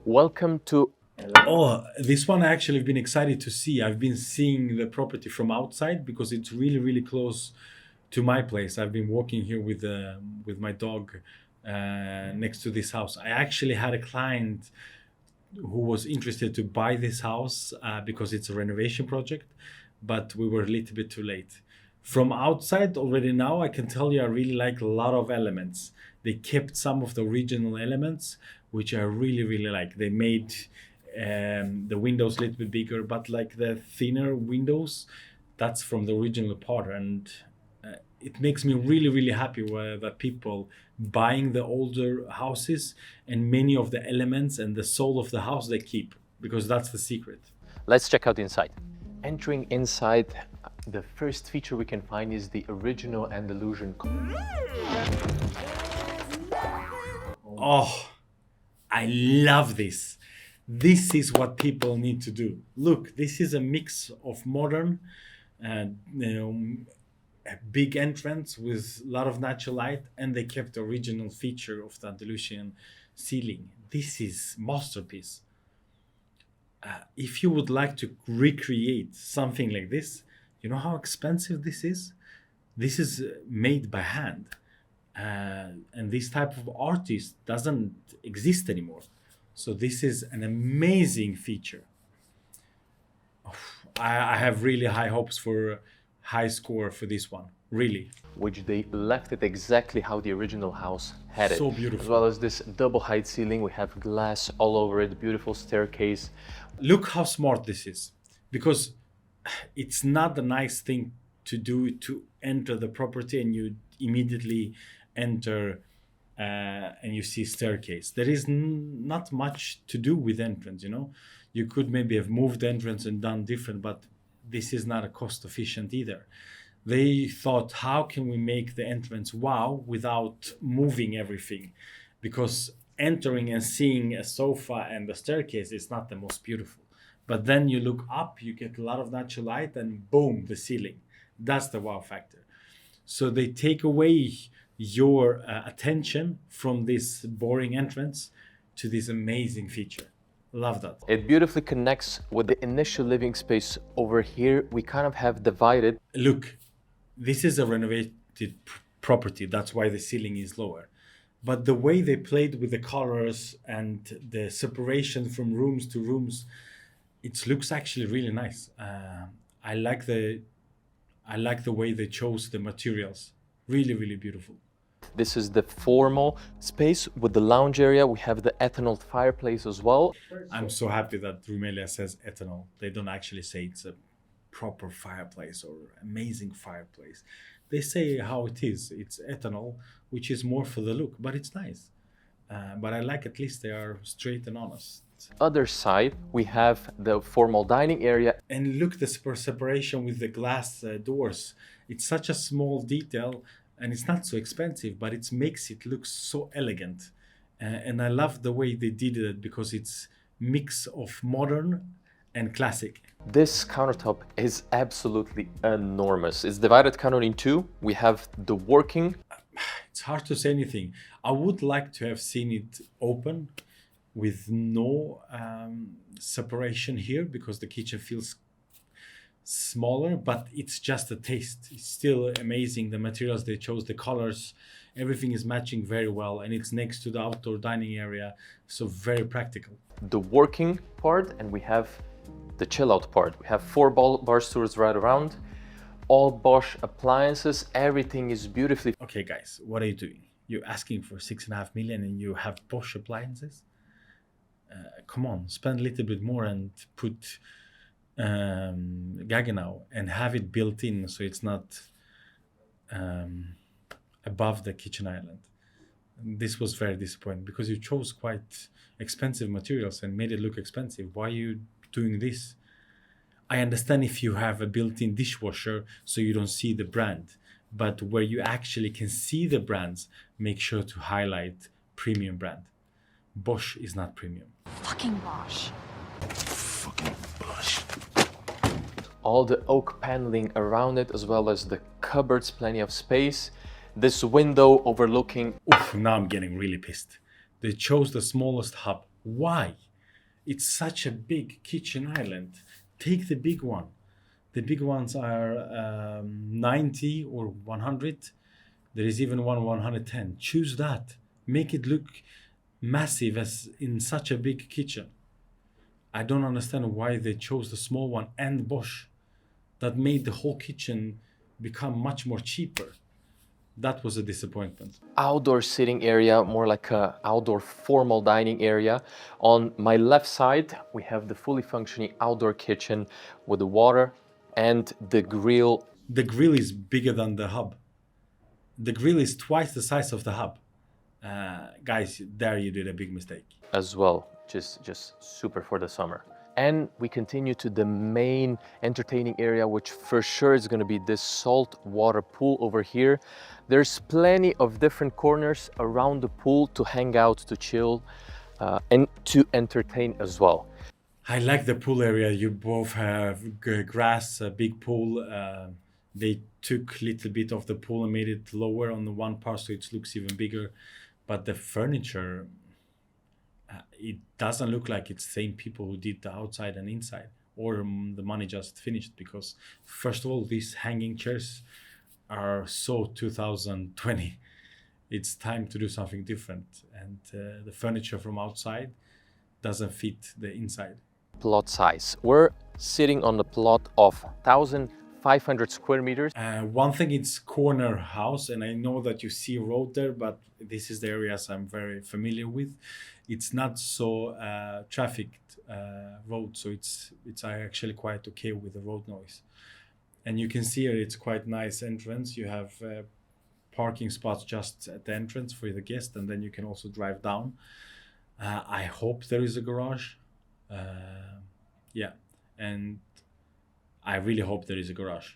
Welcome to. Oh, this one I actually have been excited to see. I've been seeing the property from outside because it's really, really close to my place. I've been walking here with my dog next to this house. I actually had a client who was interested to buy this house because it's a renovation project, but we were a little bit too late. From outside already now, I can tell you I really like a lot of elements. They kept some of the original elements, which I really, really like. They made the windows a little bit bigger, but like the thinner windows, that's from the original part. And it makes me really, really happy that people buying the older houses and many of the elements and the soul of the house they keep, because that's the secret. Let's check out inside. Entering inside, the first feature we can find is the original Andalusian. Oh, I love this. This is what people need to do. Look, this is a mix of modern, uh, a big entrance with a lot of natural light, and they kept the original feature of the Andalusian ceiling. This is masterpiece. If you would like to recreate something like this, you know how expensive this is? This is made by hand. And this type of artist doesn't exist anymore. So this is an amazing feature. I have really high hopes for a high score for this one. Really. Which they left it exactly how the original house had it. So beautiful. As well as this double height ceiling, we have glass all over it, beautiful staircase. Look how smart this is. Because it's not a nice thing to do to enter the property and you immediately enter and you see staircase. There is not much to do with entrance, you know. You could maybe have moved the entrance and done different, but this is not a cost efficient either. They thought, how can we make the entrance wow without moving everything? Because entering and seeing a sofa and the staircase is not the most beautiful. But then you look up, you get a lot of natural light, and boom, the ceiling. That's the wow factor. So they take away your attention from this boring entrance to this amazing feature. Love that. It beautifully connects with the initial living space over here. We kind of have divided. Look, this is a renovated property. That's why the ceiling is lower. But the way they played with the colors and the separation from rooms to rooms, it looks actually really nice. I like the way they chose the materials. Really, really beautiful. This is the formal space with the lounge area. We have the ethanol fireplace as well. I'm so happy that Rumelia says ethanol. They don't actually say it's a proper fireplace or amazing fireplace. They say how it is. It's ethanol, which is more for the look, but it's nice. But I like at least they are straight and honest. Other side, we have the formal dining area. And look, the separation with the glass doors. It's such a small detail and it's not so expensive, but it makes it look so elegant. And I love the way they did it because it's mix of modern and classic. This countertop is absolutely enormous. It's divided kind of in two. We have the working. It's hard to say anything. I would like to have seen it open with no separation here because the kitchen feels smaller, but it's just a taste. It's still amazing. The materials they chose, the colors, everything is matching very well, and it's next to the outdoor dining area, so very practical. The working part, and we have the chill out part. We have four bar stools right around, all Bosch appliances. Everything is beautifully. Okay, guys, what are you doing? You're asking for 6.5 million and you have Bosch appliances? Come on, spend a little bit more and put Gaggenau and have it built in so it's not above the kitchen island. This was very disappointing because you chose quite expensive materials and made it look expensive. Why are you doing this? I understand if you have a built-in dishwasher so you don't see the brand, but where you actually can see the brands, make sure to highlight premium brand. Bosch is not premium. Fucking Bosch. Fucking Bosch. All the oak paneling around it, as well as the cupboards, plenty of space. This window overlooking. Oof, now I'm getting really pissed. They chose the smallest hub. Why? It's such a big kitchen island. Take the big one. The big ones are 90 or 100. There is even one 110. Choose that. Make it look massive as in such a big kitchen. I don't understand why they chose the small one and Bosch. That made the whole kitchen become much more cheaper. That was a disappointment. Outdoor sitting area, more like a outdoor formal dining area. On my left side, we have the fully functioning outdoor kitchen with the water and the grill The grill is bigger than the hub. The grill is twice the size of the hub. Guys, there you did a big mistake. as well, just super for the summer. And we continue to the main entertaining area, which for sure is going to be this salt water pool over here. There's plenty of different corners around the pool to hang out, to chill, and to entertain as well. I like the pool area. You both have grass, a big pool. They took a little bit of the pool and made it lower on the one part so it looks even bigger. But the furniture, it doesn't look like it's the same people who did the outside and inside, or the money just finished, because first of all, these hanging chairs are so 2020. It's time to do something different, and the furniture from outside doesn't fit the inside. Plot size. We're sitting on the plot of 1,500 square meters. One thing, it's corner house, and I know that you see road there, but this is the areas I'm very familiar with. It's not so trafficked road, so it's actually quite okay with the road noise. And you can see here it's quite nice entrance. You have parking spots just at the entrance for the guest, and then you can also drive down. I hope there is a garage. Yeah, and I really hope there is a garage.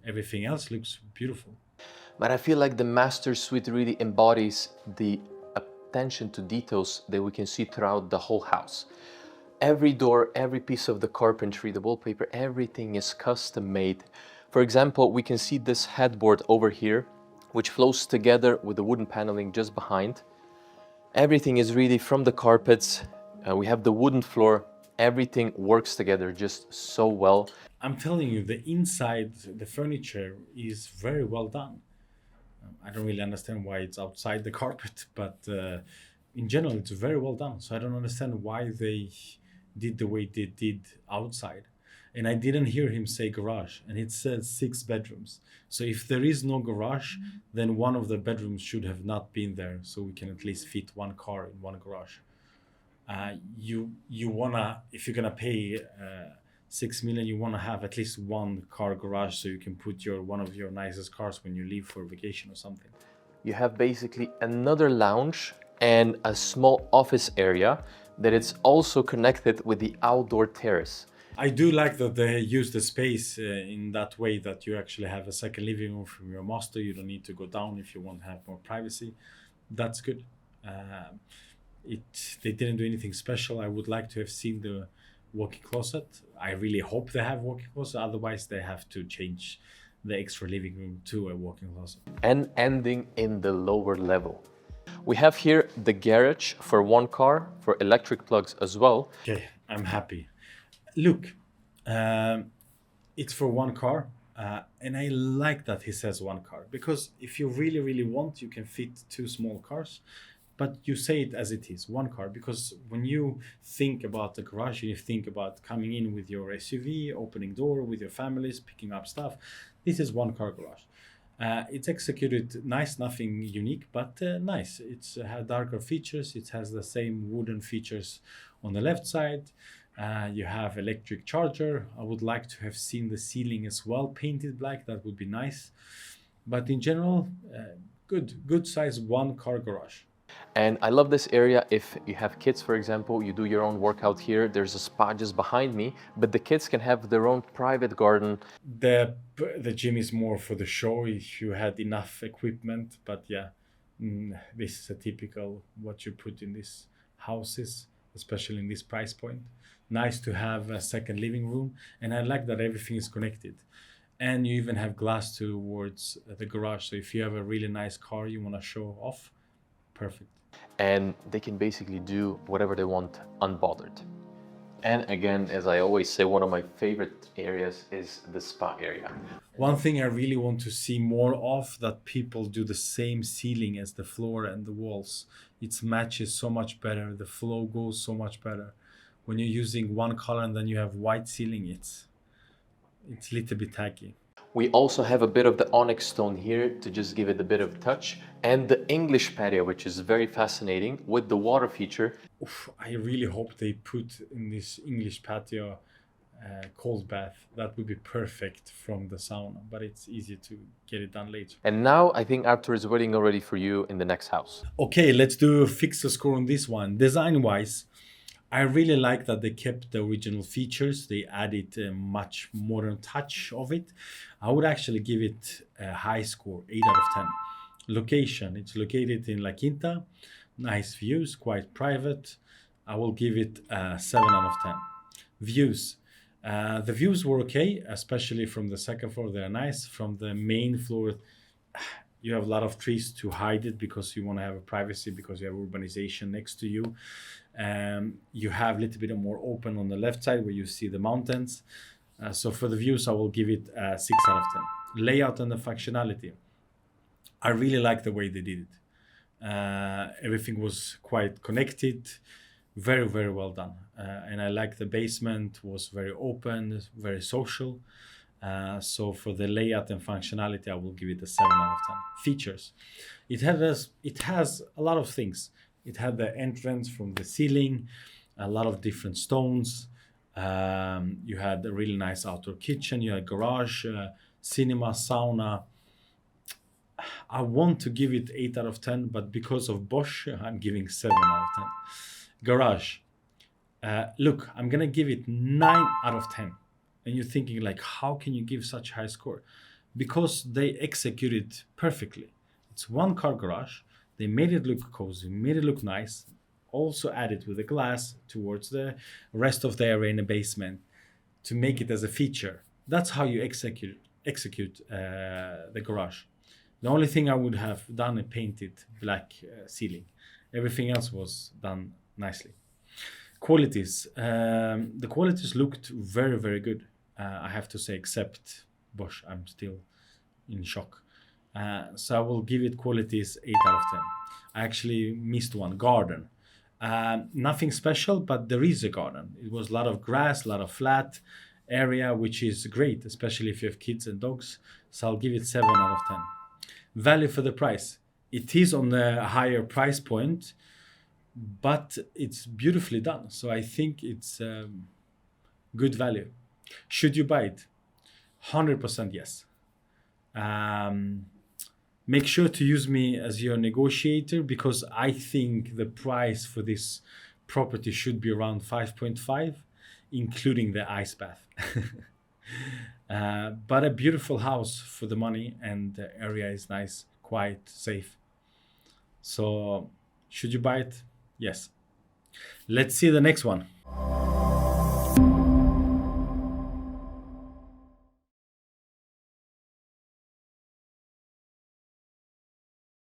Everything else looks beautiful. But I feel like the master suite really embodies the attention to details that we can see throughout the whole house. Every door, every piece of the carpentry, the wallpaper, everything is custom made. For example, we can see this headboard over here, which flows together with the wooden paneling just behind. Everything is really from the carpets. We have the wooden floor. Everything works together just so well. I'm telling you, the inside, the furniture is very well done. I don't really understand why it's outside the carpet, but in general, it's very well done. So I don't understand why they did the way they did outside. And I didn't hear him say garage, and it says 6 bedrooms. So if there is no garage, then one of the bedrooms should have not been there, so we can at least fit one car in one garage. You wanna, if you're gonna pay 6 million, you wanna have at least one car garage so you can put one of your nicest cars when you leave for vacation or something. You have basically another lounge and a small office area that is also connected with the outdoor terrace. I do like that they use the space in that way, that you actually have a second living room from your master. You don't need to go down if you want to have more privacy. That's good. They didn't do anything special. I would like to have seen the walk-in closet. I really hope they have walk-in closet. Otherwise, they have to change the extra living room to a walk-in closet. And ending in the lower level. We have here the garage for one car, for electric plugs as well. Okay, I'm happy. Look, it's for one car, and I like that he says one car, because if you really, really want, you can fit 2 small cars, but you say it as it is, one car, because when you think about the garage, you think about coming in with your SUV, opening door with your families, picking up stuff. This is one car garage. It's executed nice, nothing unique, but nice. It's has darker features. It has the same wooden features on the left side. You have electric charger. I would like to have seen the ceiling as well painted black. That would be nice. But in general, good size one car garage. And I love this area. If you have kids, for example, you do your own workout here. There's a spa just behind me, but the kids can have their own private garden. The gym is more for the show if you had enough equipment. But yeah, this is a typical what you put in these houses, especially in this price point. Nice to have a second living room, and I like that everything is connected. And you even have glass towards the garage, so if you have a really nice car you want to show off, Perfect. and they can basically do whatever they want unbothered. And again, as I always say, one of my favorite areas is the spa area. One thing I really want to see more of, that people do the same ceiling as the floor and the walls. It matches so much better. The flow goes so much better. When you're using one color and then you have white ceiling, it's a little bit tacky. We also have a bit of the onyx stone here to just give it a bit of touch, and the English patio, which is very fascinating with the water feature. Oof, I really hope they put in this English patio cold bath. That would be perfect from the sauna, but it's easy to get it done later. And now I think Arthur is waiting already for you in the next house. Okay, let's do a fix the score on this one. Design wise, I really like that they kept the original features. They added a much modern touch of it. I would actually give it a high score, 8 out of 10. Location, it's located in La Quinta. Nice views, quite private. I will give it a 7 out of 10. Views. The views were okay, especially from the second floor. They're nice. From the main floor, you have a lot of trees to hide it because you want to have a privacy, because you have urbanization next to you. You have a little bit more open on the left side where you see the mountains. So for the views, I will give it a 6 out of 10. Layout and the functionality. I really like the way they did it. Everything was quite connected, very, very well done. And I like the basement was very open, very social. So for the layout and functionality, I will give it a 7 out of 10. Features. It has a lot of things. It had the entrance from the ceiling, a lot of different stones. You had a really nice outdoor kitchen. You had garage, cinema, sauna. I want to give it 8 out of 10, but because of Bosch, I'm giving 7 out of 10. Garage. Look, I'm going to give it 9 out of 10. And you're thinking like, how can you give such a high score? Because they executed perfectly. It's one car garage. They made it look cozy, made it look nice. Also added with the glass towards the rest of the area in the basement to make it as a feature. That's how you execute the garage. The only thing I would have done is painted black ceiling. Everything else was done nicely. Qualities. The qualities looked very, very good. I have to say, except Bosch, I'm still in shock. So I will give it qualities 8 out of 10. I actually missed one, garden. Nothing special, but there is a garden. It was a lot of grass, a lot of flat area, which is great, especially if you have kids and dogs. So I'll give it 7 out of 10. Value for the price. It is on the higher price point, but it's beautifully done. So I think it's good value. Should you buy it? 100% yes. Make sure to use me as your negotiator, because I think the price for this property should be around 5.5, including the ice bath. But a beautiful house for the money, and the area is nice, quiet, safe. So should you buy it? Yes. Let's see the next one.